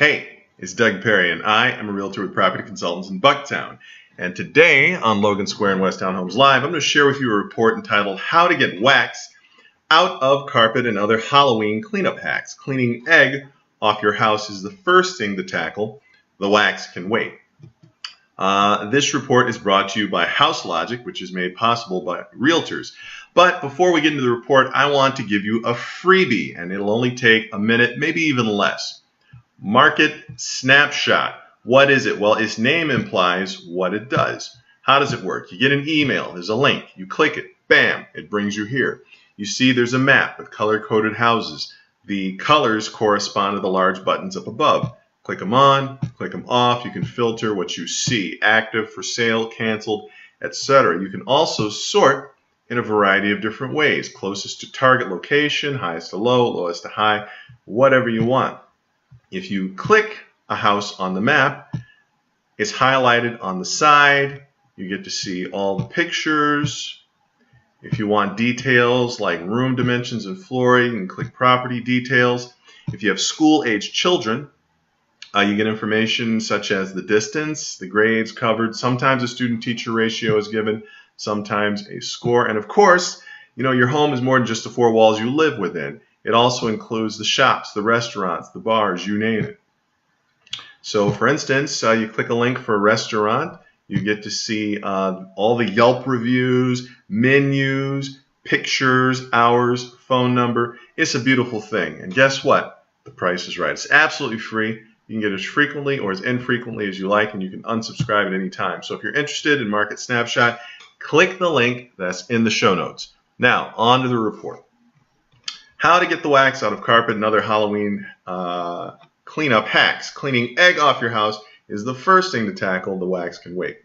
Hey, it's DPerry, and I am a realtor with property consultants in Bucktown. And today on Logan Square and West Townhomes Live, I'm going to share with you a report entitled How to Get Wax Out of Carpet and Other Halloween Cleanup Hacks. Cleaning egg off your house is the first thing to tackle. The wax can wait. This report is brought to you by House Logic, which is made possible by realtors. But before we get into the report, I want to give you a freebie, and it'll only take a minute, maybe even less. Market Snapshot. What is it? Well, its name implies what it does. How does it work? You get an email. There's a link. You click it. Bam! It brings you here. You see there's a map with color-coded houses. The colors correspond to the large buttons up above. Click them on, click them off. You can filter what you see. Active, for sale, canceled, etc. You can also sort in a variety of different ways. Closest to target location, highest to low, lowest to high, whatever you want. If you click a house on the map, it's highlighted on the side. You get to see all the pictures. If you want details like room dimensions and flooring, you can click property details. If you have school-age children, you get information such as the distance, the grades covered. Sometimes a student-teacher ratio is given, sometimes a score. And of course, your home is more than just the four walls you live within. It also includes the shops, the restaurants, the bars, you name it. So for instance, you click a link for a restaurant, you get to see all the Yelp reviews, menus, pictures, hours, phone number. It's a beautiful thing. And guess what? The price is right. It's absolutely free. You can get as frequently or as infrequently as you like, and you can unsubscribe at any time. So if you're interested in Market Snapshot, click the link that's in the show notes. Now, on to the report. How to get the wax out of carpet and other Halloween cleanup hacks. Cleaning egg off your house is the first thing to tackle. The wax can wait.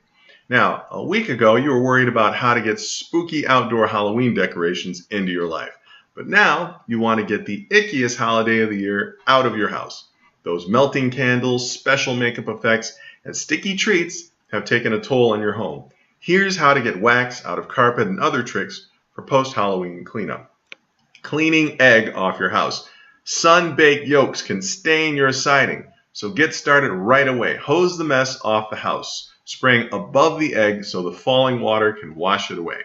Now, a week ago, you were worried about how to get spooky outdoor Halloween decorations into your life. But now, you want to get the ickiest holiday of the year out of your house. Those melting candles, special makeup effects, and sticky treats have taken a toll on your home. Here's how to get wax out of carpet and other tricks for post-Halloween cleanup. Cleaning egg off your house. Sun-baked yolks can stain your siding, so get started right away. Hose the mess off the house, spraying above the egg so the falling water can wash it away.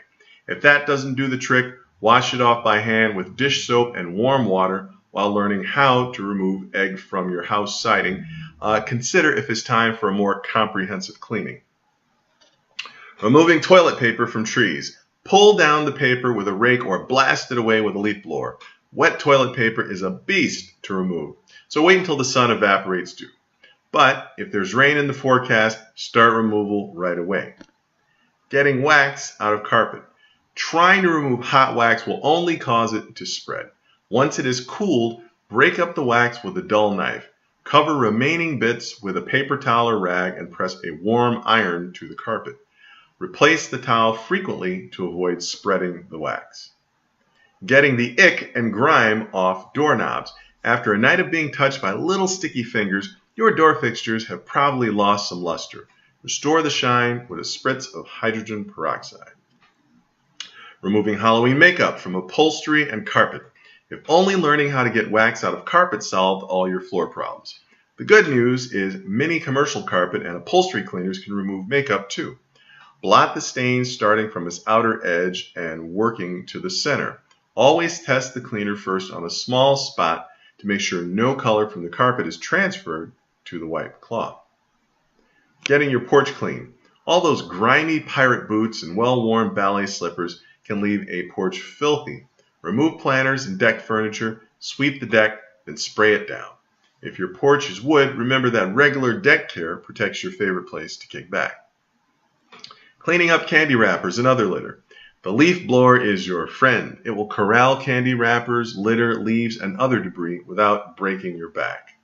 If that doesn't do the trick, wash it off by hand with dish soap and warm water while learning how to remove egg from your house siding. Consider if it's time for a more comprehensive cleaning. Removing toilet paper from trees. Pull down the paper with a rake or blast it away with a leaf blower. Wet toilet paper is a beast to remove, so wait until the sun evaporates too. But if there's rain in the forecast, start removal right away. Getting wax out of carpet. Trying to remove hot wax will only cause it to spread. Once it is cooled, break up the wax with a dull knife. Cover remaining bits with a paper towel or rag and press a warm iron to the carpet. Replace the towel frequently to avoid spreading the wax. Getting the ick and grime off doorknobs. After a night of being touched by little sticky fingers, your door fixtures have probably lost some luster. Restore the shine with a spritz of hydrogen peroxide. Removing Halloween makeup from upholstery and carpet. If only learning how to get wax out of carpet solved all your floor problems. The good news is many commercial carpet and upholstery cleaners can remove makeup too. Blot the stains starting from its outer edge and working to the center. Always test the cleaner first on a small spot to make sure no color from the carpet is transferred to the white cloth. Getting your porch clean. All those grimy pirate boots and well-worn ballet slippers can leave a porch filthy. Remove planters and deck furniture, sweep the deck, then spray it down. If your porch is wood, remember that regular deck care protects your favorite place to kick back. Cleaning up candy wrappers and other litter. The leaf blower is your friend. It will corral candy wrappers, litter, leaves, and other debris without breaking your back.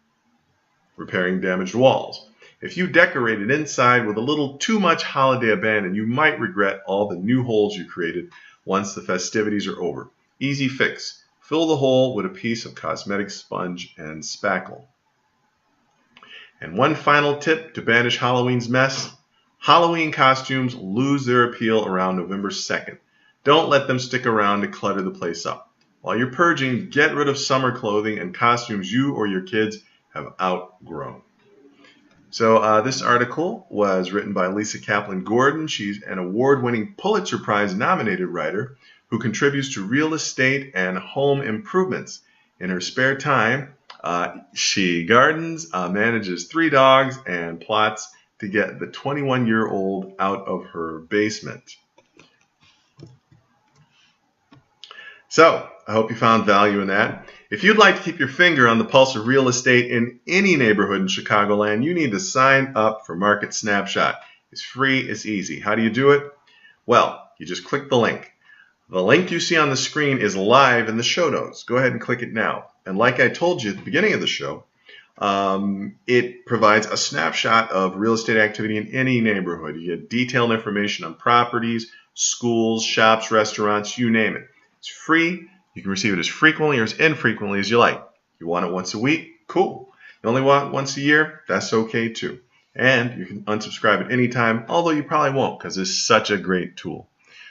Repairing damaged walls. If you decorated inside with a little too much holiday abandon, you might regret all the new holes you created once the festivities are over. Easy fix. Fill the hole with a piece of cosmetic sponge and spackle. And one final tip to banish Halloween's mess. Halloween costumes lose their appeal around November 2nd. Don't let them stick around to clutter the place up. While you're purging, get rid of summer clothing and costumes you or your kids have outgrown. So this article was written by Lisa Kaplan Gordon. She's an award-winning Pulitzer Prize nominated writer who contributes to real estate and home improvements. In her spare time, she gardens, manages 3 dogs, and plots to get the 21-year-old out of her basement. So, I hope you found value in that. If you'd like to keep your finger on the pulse of real estate in any neighborhood in Chicagoland, you need to sign up for Market Snapshot. It's free, it's easy. How do you do it? Well, you just click the link. The link you see on the screen is live in the show notes. Go ahead and click it now. And like I told you at the beginning of the show, it provides a snapshot of real estate activity in any neighborhood. You get detailed information on properties, schools, shops, restaurants, you name it. It's free. You can receive it as frequently or as infrequently as you like. You want it once a week? Cool. You only want it once a year? That's okay too. And you can unsubscribe at any time, although you probably won't because it's such a great tool.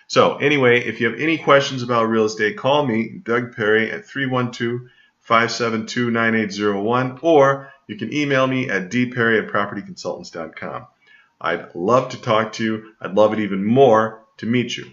So anyway, if you have any questions about real estate, call me, Doug Perry, at 312-572-9801, or you can email me at dperry@propertyconsultants.com. I'd love to talk to you. I'd love it even more to meet you.